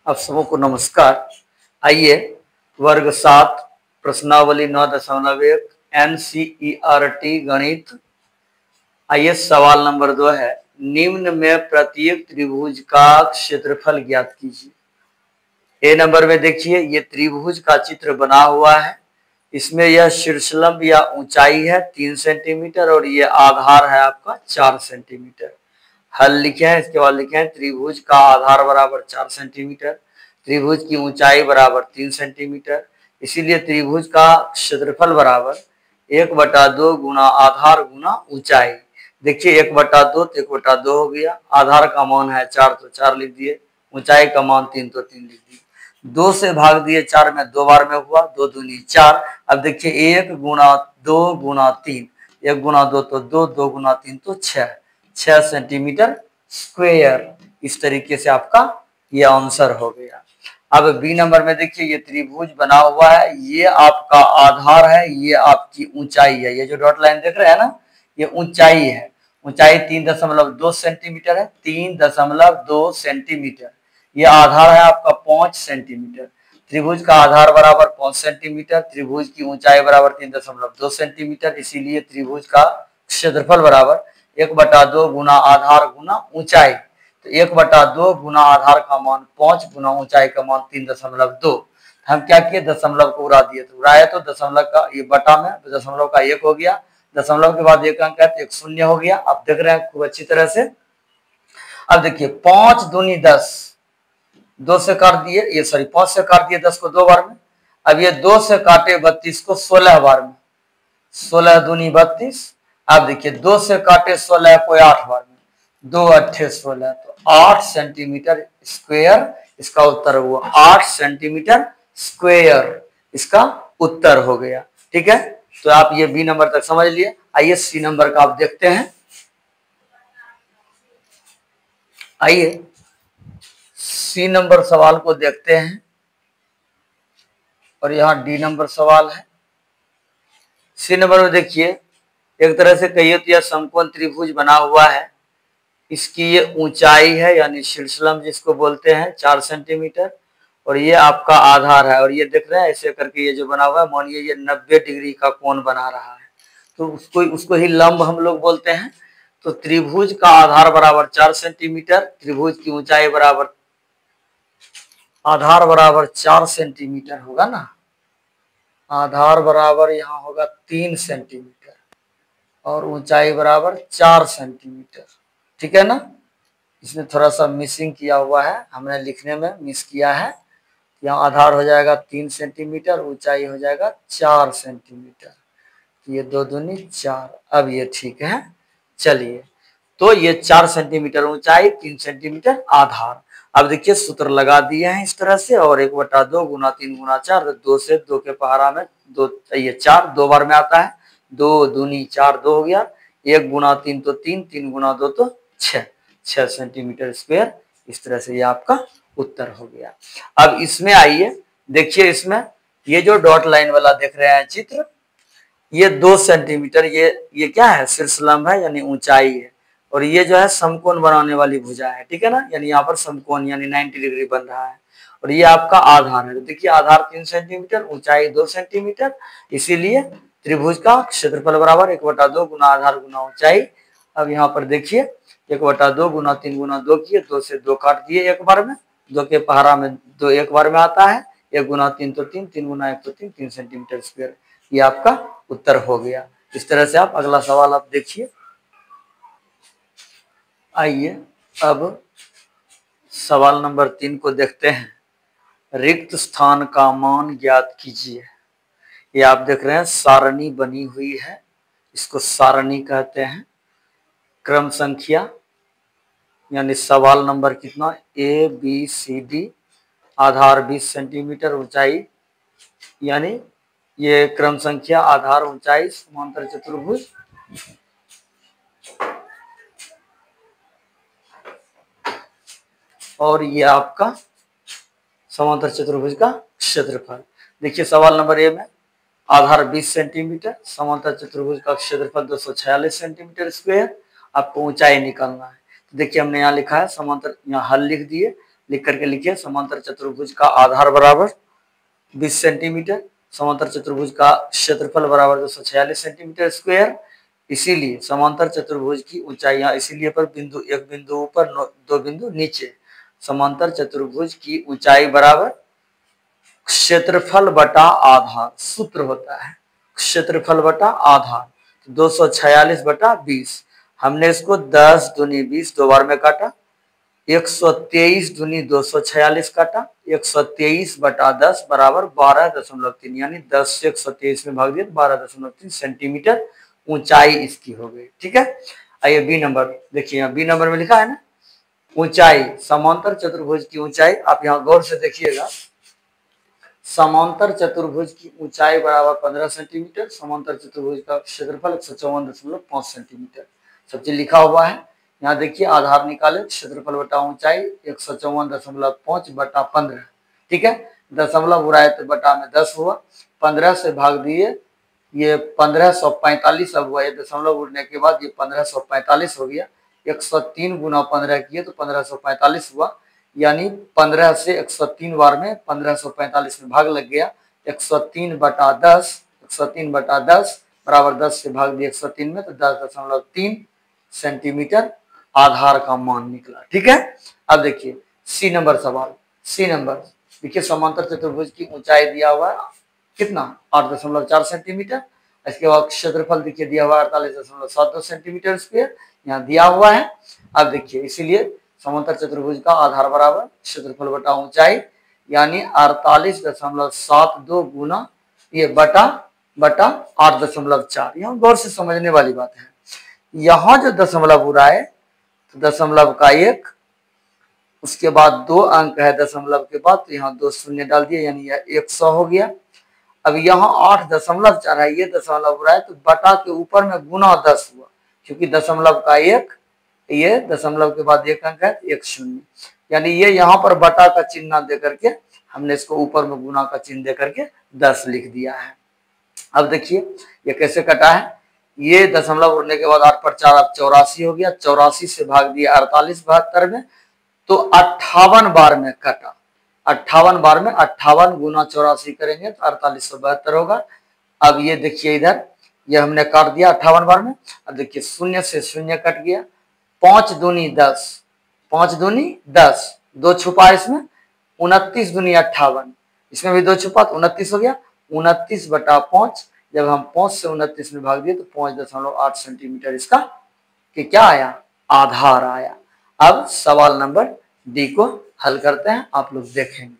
आप सबको नमस्कार। आइए वर्ग 7 प्रश्नावली 9.1 NCERT गणित। आइए सवाल नंबर 2 है, निम्न में प्रत्येक त्रिभुज का क्षेत्रफल ज्ञात कीजिए। ए नंबर में देखिए ये त्रिभुज का चित्र बना हुआ है। इसमें यह शीर्षलंब या ऊंचाई है 3 सेंटीमीटर और ये आधार है आपका 4 सेंटीमीटर। हल लिखे हैं, इसके बाद लिखे हैं त्रिभुज का आधार बराबर 4 सेंटीमीटर, त्रिभुज की ऊंचाई बराबर 3 सेंटीमीटर, इसीलिए त्रिभुज का क्षेत्रफल बराबर 1/2 गुना आधार गुना ऊंचाई। देखिए 1/2 तो 1/2 हो गया, आधार का मान है 4 तो 4 लिख दिए, ऊंचाई का मान 3 तो 3 लिख दिए। 2 से भाग दिए 4 में 2 बार में हुआ, 2 दूनी 4। अब देखिए 1 गुना 2 गुना 3, 1 गुना 2 तो 2, 2 गुना 3 तो 6 सेंटीमीटर स्क्वायर। इस तरीके से आपका ये आंसर हो गया। अब बी नंबर में देखिए ये त्रिभुज बना हुआ है, ये आपका आधार है, ये आपकी ऊंचाई है। ये जो डॉट लाइन देख रहे हैं ना, ये ऊंचाई है। ऊंचाई 3.2 सेंटीमीटर है, 3.2 सेंटीमीटर। ये आधार है आपका 5 सेंटीमीटर। त्रिभुज का आधार बराबर 5 सेंटीमीटर, त्रिभुज की ऊंचाई बराबर 3.2 सेंटीमीटर, इसीलिए त्रिभुज का क्षेत्रफल बराबर 1/2 गुना आधार गुना ऊंचाई। तो 1/2 गुना आधार का मान 5 गुना ऊंचाई का मान 3.2। हम क्या किए, दशमलव को उड़ा दिए, तो उड़ाए तो दशमलव का ये बटा में तो दशमलव का 1 हो गया, दशमलव के बाद 1 अंक है तो 1 शून्य हो गया। आप देख रहे हैं खूब अच्छी तरह से। अब देखिए 5 दूनी 10, 2 से काट दिए, ये सॉरी 5 से काट दिए 10 को 2 बार में। अब ये 2 से काटे 32 को 16 बार में, 16 दूनी 32। अब देखिए 2 से काटे 16 को 8 बार में, 2 अट्ठे 16, तो 8 सेंटीमीटर स्क्वायर इसका उत्तर हुआ। 8 सेंटीमीटर स्क्वायर इसका उत्तर हो गया। ठीक है, तो आप ये बी नंबर तक समझ लिए। आइए सी नंबर का आप देखते हैं। आइए सी नंबर सवाल को देखते हैं और यहाँ डी नंबर सवाल है। सी नंबर में देखिए एक तरह से कहिए तो यह समकोण त्रिभुज बना हुआ है। इसकी ये ऊंचाई है यानी शीर्षलंब जिसको बोलते हैं 4 सेंटीमीटर और ये आपका आधार है। और ये देख रहे हैं ऐसे करके ये जो बना हुआ है, मानिए ये 90 डिग्री का कोण बना रहा है, तो उसको ही लंब हम लोग बोलते हैं। तो त्रिभुज का आधार बराबर 4 सेंटीमीटर, त्रिभुज की ऊंचाई बराबर आधार बराबर 4 सेंटीमीटर होगा ना, आधार बराबर यहाँ होगा 3 सेंटीमीटर और ऊंचाई बराबर 4 सेंटीमीटर। ठीक है ना, इसमें थोड़ा सा मिसिंग किया हुआ है, हमने लिखने में मिस किया है। यहाँ आधार हो जाएगा 3 सेंटीमीटर, ऊंचाई हो जाएगा 4 सेंटीमीटर, ये 2 दूनी 4। अब ये ठीक है। चलिए तो ये 4 सेंटीमीटर ऊंचाई, 3 सेंटीमीटर आधार। अब देखिए सूत्र लगा दिए हैं इस तरह से, और 1/2 गुना 3 गुना 4, 2 से 2 के पहाड़ा में 2, ये 4 2 बार में आता है, 2 दूनी 4, 2 हो गया, 1 गुना 3 तो 3, 3 गुना 2 तो 6 सेंटीमीटर स्क्वायर। इस तरह से ये आपका उत्तर हो गया। अब इसमें आइए देखिए, इसमें ये जो डॉट लाइन वाला देख रहे हैं चित्र, ये 2 सेंटीमीटर, ये क्या है, शीर्षलंब है यानी ऊंचाई है, और ये जो है समकोण बनाने वाली भुजा है। ठीक है ना, यानी यहाँ पर समकोण यानी 90 डिग्री बन रहा है, और ये आपका आधार है। तो देखिए आधार 3 सेंटीमीटर, ऊंचाई 2 सेंटीमीटर, इसीलिए त्रिभुज का क्षेत्रफल बराबर 1/2 गुना आधार गुना ऊंचाई। अब यहाँ पर देखिए 1/2 गुना 3 गुना 2 किए, 2 से 2 काट दिए एक बार में, 2 के पहाड़ा में 2 एक बार में आता है, 1 गुना 3 तो 3, 3 गुना 1 तो 3, 3 सेंटीमीटर स्क्वायर। ये आपका उत्तर हो गया। इस तरह से आप अगला सवाल आप देखिए। आइए अब सवाल नंबर 3 को देखते हैं। रिक्त स्थान का मान ज्ञात कीजिए। ये आप देख रहे हैं सारणी बनी हुई है, इसको सारणी कहते हैं। क्रम संख्या यानी सवाल नंबर कितना, ABCD, आधार 20 सेंटीमीटर, ऊंचाई यानी ये क्रम संख्या आधार ऊंचाई समांतर चतुर्भुज। और ये आपका समांतर चतुर्भुज का क्षेत्रफल। देखिए सवाल नंबर ए में आधार 20 सेंटीमीटर, समांतर चतुर्भुज का क्षेत्रफल 246 सेंटीमीटर स्क्वायर। आपको ऊंचाई निकालना है। तो देखिए हमने यहाँ लिखा है समांतर, यहाँ हल लिख दिए, लिख करके लिखिए। समांतर चतुर्भुज का आधार बराबर 20 सेंटीमीटर, समांतर चतुर्भुज का क्षेत्रफल बराबर 246 सेंटीमीटर स्क्वायर। इसीलिए समांतर चतुर्भुज की ऊंचाइयां, इसीलिए पर बिंदु, एक बिंदु ऊपर, दो बिंदु नीचे। समांतर चतुर्भुज की ऊंचाई बराबर क्षेत्रफल बटा आधार, सूत्र होता है क्षेत्रफल बटा आधार। 246 बटा 20, हमने इसको 10 दूनी 20 दो बार में काटा, 123 दूनी 246 काटा, 123 बटा 10 बराबर 12.3, यानी 10 से 123 में भाग दिया 12.3 सेंटीमीटर ऊंचाई इसकी हो गई। ठीक है, आइए बी नंबर देखिए, बी नंबर में लिखा है ना ऊंचाई, समांतर चतुर्भुज की ऊंचाई। आप यहाँ गौर से देखिएगा, समांतर चतुर्भुज की ऊंचाई बराबर 15 सेंटीमीटर, समांतर चतुर्भुज का क्षेत्रफल 154.5 सेंटीमीटर, सब चीज लिखा हुआ है। यहाँ देखिए आधार निकाले, क्षेत्रफल बटा ऊंचाई 154.5 बटा 15। ठीक है, दशमलव उड़ाए तो बटा में 10 हुआ, 15 से भाग दिए, ये 1545 अब हुआ, ये दशमलव उड़ने के बाद ये 1545 हो गया। 103 गुना 15 किए तो 1545 हुआ, यानी 15 से 103 बार में 1545 में भाग लग गया। 103 बटा 10, 103 बटा 10 बराबर 10 से भाग दिया 103 में तो 10.3 सेंटीमीटर आधार का मान निकला। ठीक है, अब देखिए सी नंबर सवाल। सी नंबर देखिए, समांतर चतुर्भुज की ऊंचाई दिया हुआ है कितना, 8.4 सेंटीमीटर। इसके बाद क्षेत्रफल देखिए दिया हुआ 48.72 सेंटीमीटर स्क्वायर, यहाँ दिया हुआ है। अब देखिए, इसीलिए समांतर चतुर्भुज का आधार बराबर क्षेत्रफल बटा ऊंचाई, यानी 48.72 गुना ये बटा 8.4। यहाँ गौर से समझने वाली बात है, यहाँ जो दशमलव हो रहा है तो दशमलव का 1, उसके बाद 2 अंक है दशमलव के बाद, तो यहाँ 2 शून्य डाल दिए, यानी यह 100 हो गया। अब यहाँ 8.4 है, ये दशमलव हो रहा है तो बटा के ऊपर में गुना 10 हुआ, क्योंकि दशमलव का 1, ये दशमलव के बाद 1 अंक है 1 शून्य, यानी ये यहाँ पर बटा का चिन्ह दे करके हमने इसको ऊपर में गुना का चिन्ह दे करके 10 लिख दिया है। अब देखिए ये कैसे कटा है, ये दशमलव उड़ने के बाद 8 पर 4 अब 84 हो गया, 84 से भाग दिया 48 72 में, तो 58 बार में कटा। 58 बार में 58 गुना 84 करेंगे तो 4872 होगा। अब ये देखिए इधर, ये हमने काट दिया 58 बार में। अब देखिए शून्य से शून्य कट गया, 5 दूनी 10, 5 दूनी 10, 2 छुपा इसमें, 29 दूनी 58, इसमें भी 2 छुपा तो 29 हो गया। 29 बटा 5, जब हम 5 से 29 में भाग दिए तो 5.8 सेंटीमीटर इसका कि क्या आया, आधार आया। अब सवाल नंबर डी को हल करते हैं, आप लोग देखेंगे।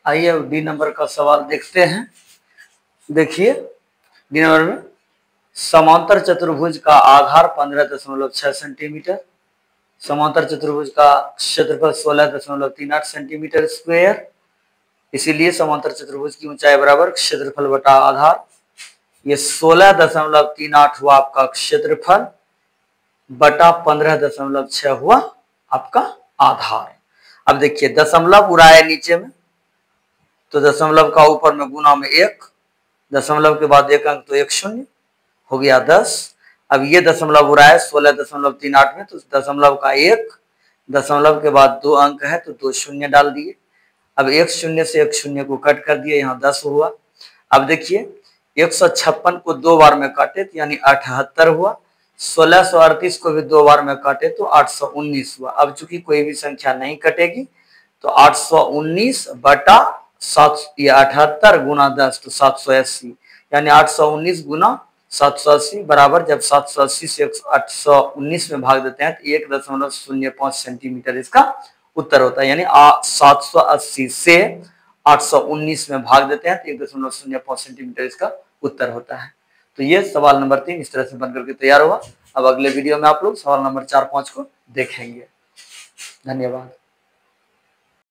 आइए डी नंबर का सवाल देखते हैं। देखिए डी नंबर में, समांतर चतुर्भुज का आधार 15.6 सेंटीमीटर, समांतर चतुर्भुज का क्षेत्रफल 16.38 सेंटीमीटर स्क्वायर। इसीलिए समांतर चतुर्भुज की ऊंचाई बराबर क्षेत्रफल बटा आधार, ये 16.38 हुआ आपका क्षेत्रफल बटा 15.6 हुआ आपका आधार। अब देखिए दशमलव उड़ाया नीचे में, तो दशमलव का ऊपर में गुना में 1, दशमलव के बाद 1 अंक तो 1 शून्य हो गया 10। अब ये दशमलव उड़ाया 16.38 में, तो दशमलव का 1, दशमलव के बाद 2 अंक है तो 2 शून्य डाल दिए। अब 1 शून्य से 1 शून्य को कट कर दिए, यहाँ 10 हुआ। अब देखिए 156 को 2 बार में काटे तो यानी 78 हुआ, 1638 को भी 2 बार में काटे तो 819 हुआ। अब चूंकि कोई भी संख्या नहीं कटेगी तो 819 बटा 78 गुना 10 तो 780, यानी 819 गुना 780 बराबर, जब 780 से 819 में भाग देते हैं तो 1.05 सेंटीमीटर इसका उत्तर होता है। यानी 780 से 819 में भाग देते हैं तो 1.05 सेंटीमीटर इसका उत्तर होता है। तो ये सवाल नंबर 3 इस तरह से बनकर के तैयार हुआ। अब अगले वीडियो में आप लोग सवाल नंबर 4 5 को देखेंगे। धन्यवाद।